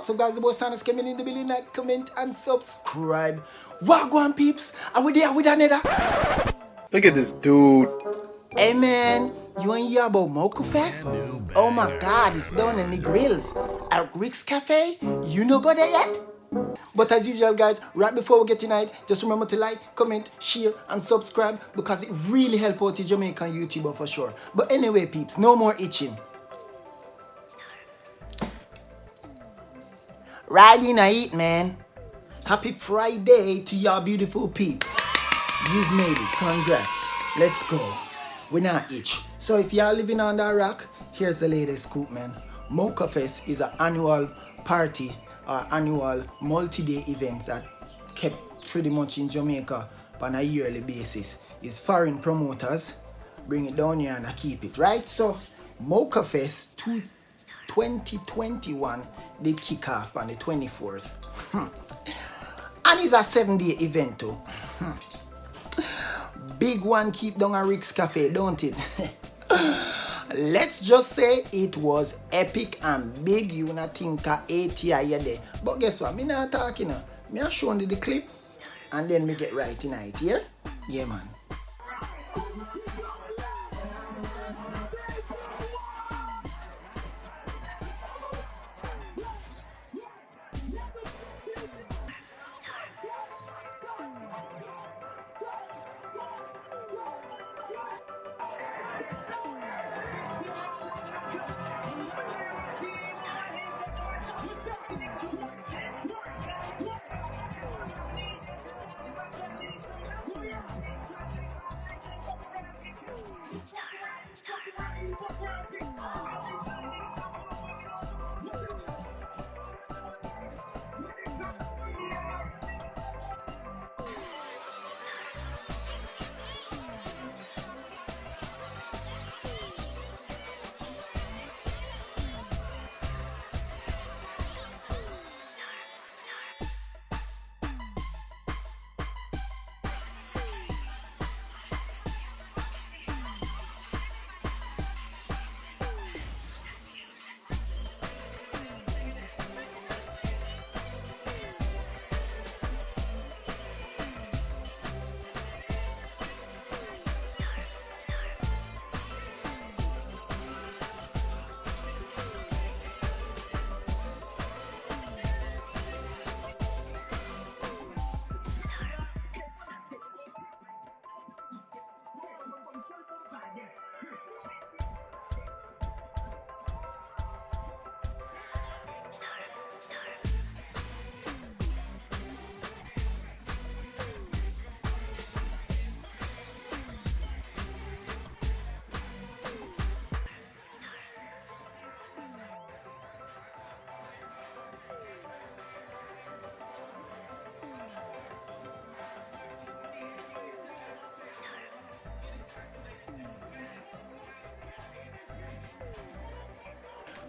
What's up, guys? The boy Sanus coming in the building. Like, comment, and subscribe. Wagwan peeps, are we there with another? Look at this dude. Hey man, you ain't hear about Mocha Fest? Oh my god, it's down in Negrils at Rick's Cafe. You no go there yet? But as usual, guys, right before we get tonight, just remember to like, comment, share, and subscribe because it really helps out the Jamaican YouTuber for sure. But anyway, peeps, no more itching. Riding I eat, man. Happy Friday to y'all beautiful peeps. You've made it. Congrats. Let's go. We're not itch. So if y'all living under a rock, here's the latest scoop, man. Mocha Fest is an annual party or annual multi-day event that kept pretty much in Jamaica on a yearly basis. It's foreign promoters bring it down here and I keep it, right? So Mocha Fest 2021 they kick off on the 24th. And it's a 7-day event too. Big one keep down at Rick's Cafe, don't it? Let's just say it was epic and big. You not think a ATI there. But guess what? Me not talking now. Me a show you the clip and then me get right tonight, yeah? Yeah, man.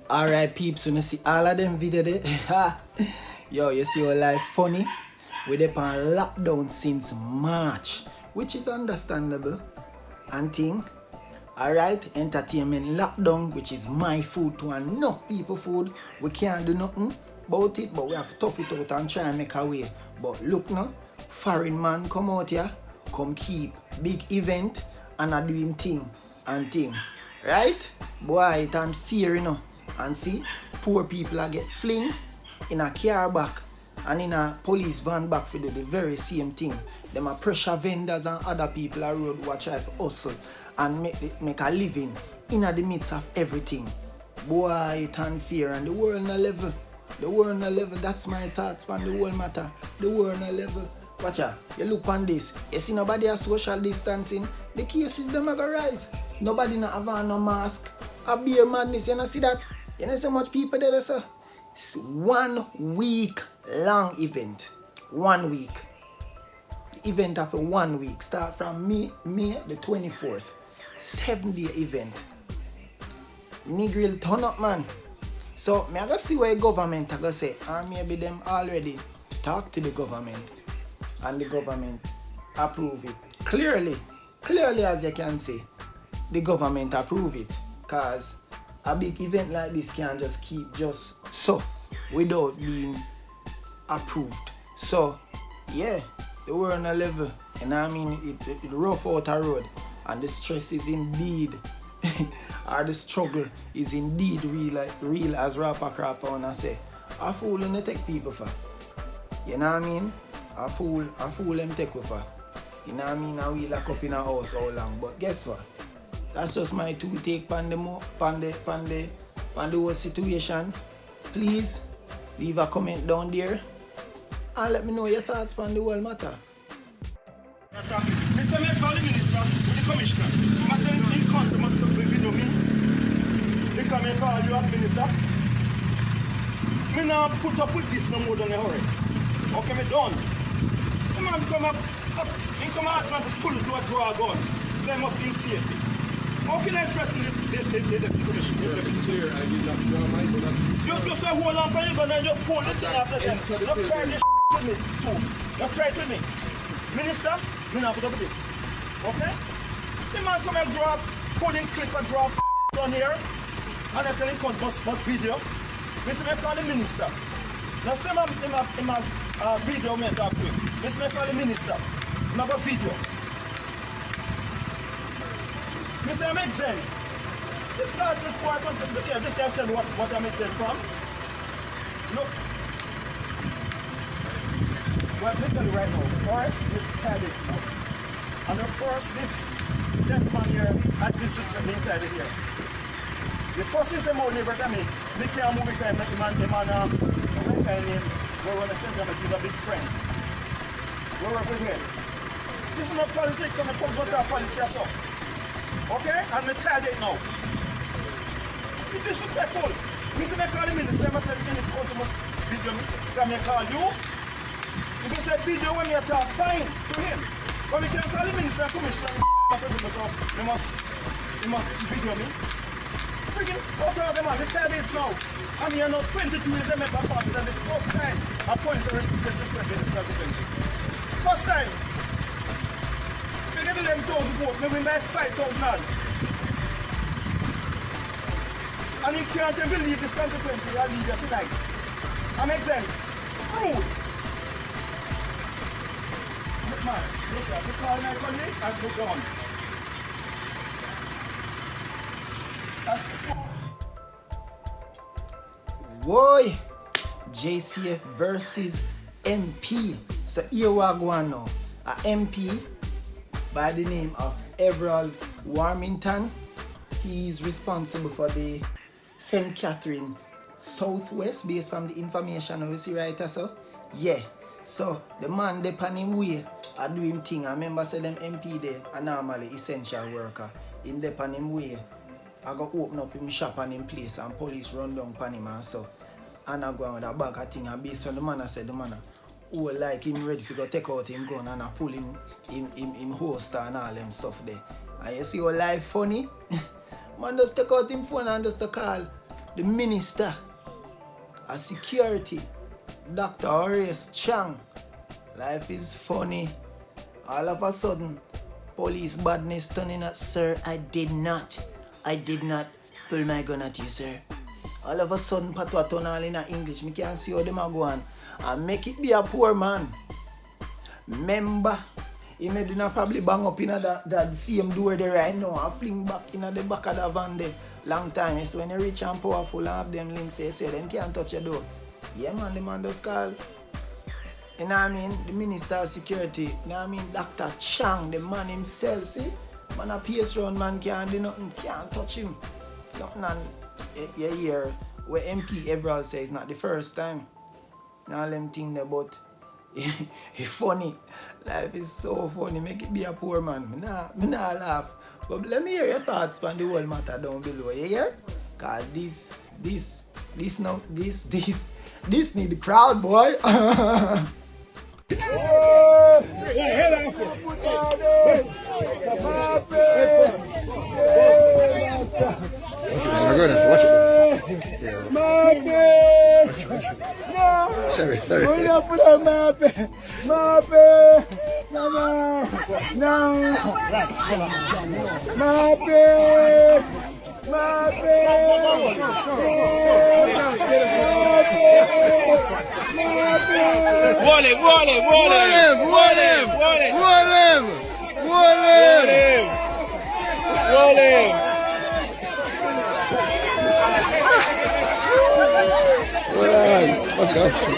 Alright peeps, when you see all of them video there, yo, you see your life funny? We're there on lockdown since March, which is understandable and thing. Alright, entertainment lockdown, which is my food to enough people food. We can't do nothing about it, but we have to tough it out and try and make a way. But look now, foreign man come out here, come keep big event and a do him thing and thing. Right? Boy, it and fear, you know. And see, poor people are get fling in a car back and in a police van back for do the very same thing. Them are pressure vendors and other people are road watch try to hustle and make a living in the midst of everything. Boy, it and fear and the world no level. The world no level, that's my thoughts on the whole matter. The world no level. Watch out, you look on this. You see nobody has social distancing. The cases them are gonna rise. Nobody not have on no mask. A beer madness, you know see that? You know so much people there, sir. It's 1 week long event. 1 week. The event after 1 week. Start from May the 24th. 7-day event. Negril turn up, man. So me I go see what the government I go say. Or maybe them already talk to the government. And the government approve it. Clearly as you can see, the government approve it. Cause a big event like this can't just keep just so. without being approved. So, yeah, they were on a level, you know what I mean? It rough out a road, and the stress is indeed, or the struggle is indeed real as rapper crapper wanna say. A fool when they take people for. You know what I mean? A fool them take with for. You know what I mean? And we lock up in a house how long. But guess what? That's just my two take on the whole situation. Please leave a comment down there and let me know your thoughts on the whole matter. Mr. Prime Minister with the Commissioner, matter in council must video me. They come and call you as Minister. Me now put up with this no more than a horse. Okay, me done. The man come up, he come out trying to pull to a draw gun. So I must be in safety. How can I threaten this Commission? Sir, I did not draw my gun. You just say hold on for your gun and you pull it after them. You try this with me too. You try to me. Minister, me now put up with this. Okay? The man come and drop, pulling clip and drop down here. And I tell him comes must video. Mr. Me call the minister. Now say in my video me talk to him. Mr. Me call the minister. I got video. Mr. I'm exempt. This guy this guy tell what I'm exempt from. Look. Well, let me tell you right now. First, let's try this now. And the first, this gentleman here had this system inside here. The first thing say more neighbor to me can't move because the man name, we're on the center, but he's a big friend. We're working here. This is not politics, and the comes not our politics up. Okay? And me tell it now. It's disrespectful. Me say me call the minister, I tell him the council must video me. Can me call you? If you say video when you talk, fine to him. But we can call the minister and commissioner he must video me. Freaking out of them, they tell this now. I mean, 22 years they make a party, and the first time a police arrest this consequence. First time. They get 11,000 votes, maybe we buy 5,000 odd. And he can't even believe this consequence, I'll leave you tonight. I'm exempt. Rude. Look, man, look, you call my colleague, and look on. Boy, JCF versus MP. So here we are going now. A MP by the name of Everald Warmington. He is responsible for the St. Catherine Southwest, based from the information we see right so. Yeah. So the man they pan him way I do him thing. I remember say them MP there are normally essential worker. In the pan him way. I go open up him shop and him place and police run down pan him and so. And I go on with a bag of thing and based on the man I said the man who like him ready to go take out him gun and I pull him holster and all them stuff there. And you see how life funny? Man just take out him phone and just call the minister of security, Dr. Horace Chang. Life is funny. All of a sudden, police badness turning up, sir, I did not pull my gun at you, sir. All of a sudden, patwa turn all in English. Me can't see how them are going. And make it be a poor man. Remember, he may do not probably bang up in that same door there right now and fling back in the back of the van there. Long time. It's when you're rich and powerful and have them links, say them can't touch your door. Yeah, man, the man does call. You know what I mean? The Minister of Security. You know what I mean? Dr. Chang, the man himself, see? Man a PS round man can't do nothing, can't touch him. Nothing and you hear where MP Everald says it's not the first time. Now them think about it's funny. Life is so funny, make it be a poor man. Me nah laugh. But let me hear your thoughts on the whole matter down below. You hear? Cause this need the crowd, boy. My goodness, watch it. No! Sorry. We're not put on Roll him! Let's go.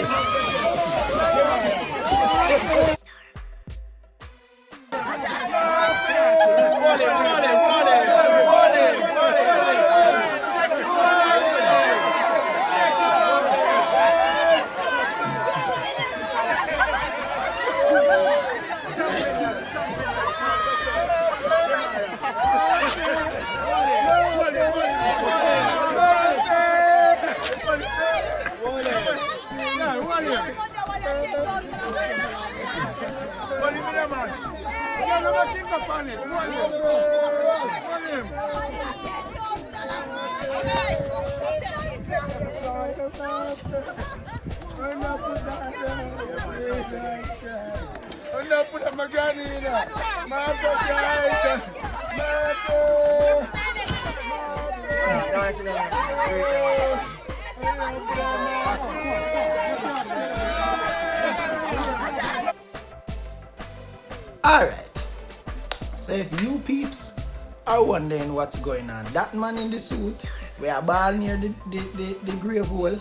Alright, so if you peeps are wondering what's going on, that man in the suit, we are ball near the grave hole,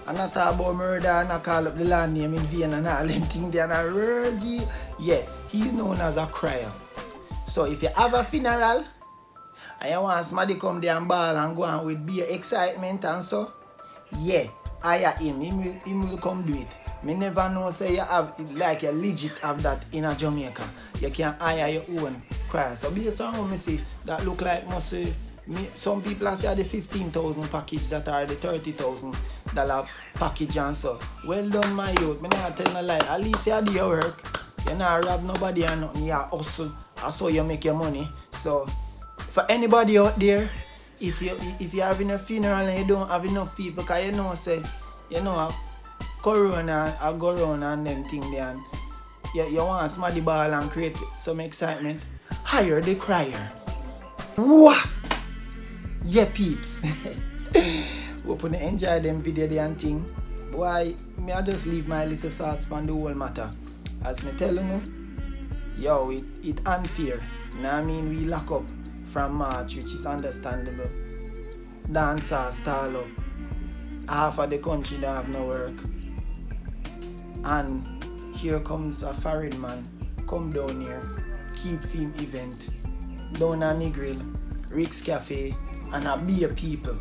and I talk about murder and I call up the land name in vain and all them things there and I urge, yeah, he's known as a crier. So if you have a funeral and you want somebody come there and ball and go on with beer excitement and so, yeah, hire him, he will come do it. Me never know say you have like you legit have that in a Jamaica. You can hire your own crier. So based on what me see, that look like must say some people say the 15,000 package that are the $30,000 package and so. Well done my youth. Me not tell no lie. At least you do your work. You not rob nobody and nothing. You hustle. That's how you make your money. So for anybody out there, if you're having a funeral and you don't have enough people, cause you know say, you know Corona I go around and them thing there and you want somebody ball and create some excitement, hire the crier. What? Yeah peeps. Hope you enjoy them video there and thing. Why me I just leave my little thoughts on the whole matter. As me tell you, yo, it unfair. Now I mean we lock up from March, which is understandable. Dancers stall up. Half of the country don't have no work. And here comes a foreign man, come down here, keep film event, down at Negril, Rick's Cafe, and a beer people.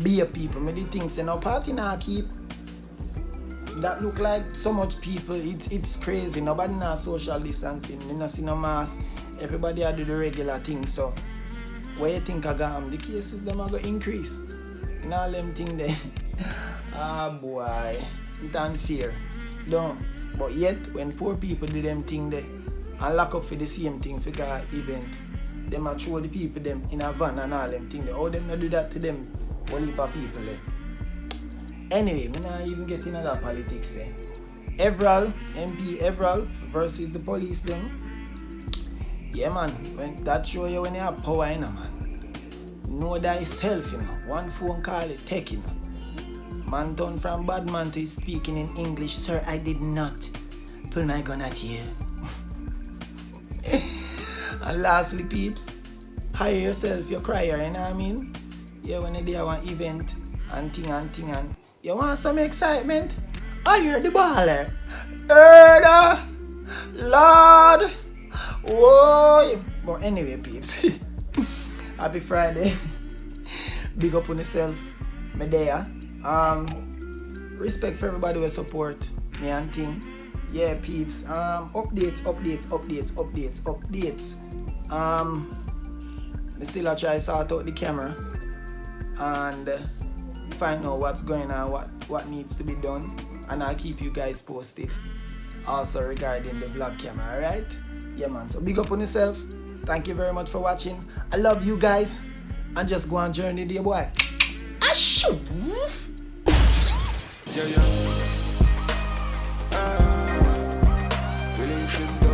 Me the things say no party now keep. That look like so much people, it's crazy. Nobody now social distancing, you not see no mask, everybody do the regular thing. So where you think I got the cases them are going to increase. And all them thing there. Ah boy, it's unfair. Don't. But yet, when poor people do them thing there and lock up for the same thing for the event, them a throw the people them in a van and all them thing there. How them not do that to them whole heap of people there? Anyway, me not even get into that politics there. Everald, MP Everald versus the police them. Yeah man, when that show you when you have power in a man. Know thyself, you know. One phone call it take, you know. Man turned from bad man to speaking in English. Sir, I did not pull my gun at you. And lastly, peeps, hire yourself your crier, you know what I mean? Yeah, when you do one event and thing and you want some excitement? Hire the baller. Lord. Whoa. But anyway, peeps. Happy Friday. Big up on yourself. Me there. Respect for everybody who support me and thing. Yeah peeps. Updates. Me still try to sort out the camera and find out what's going on, what needs to be done, and I'll keep you guys posted also regarding the vlog camera, alright? Yeah man, so big up on yourself. Thank you very much for watching. I love you guys and just go on journey dear boy. I should. Release it.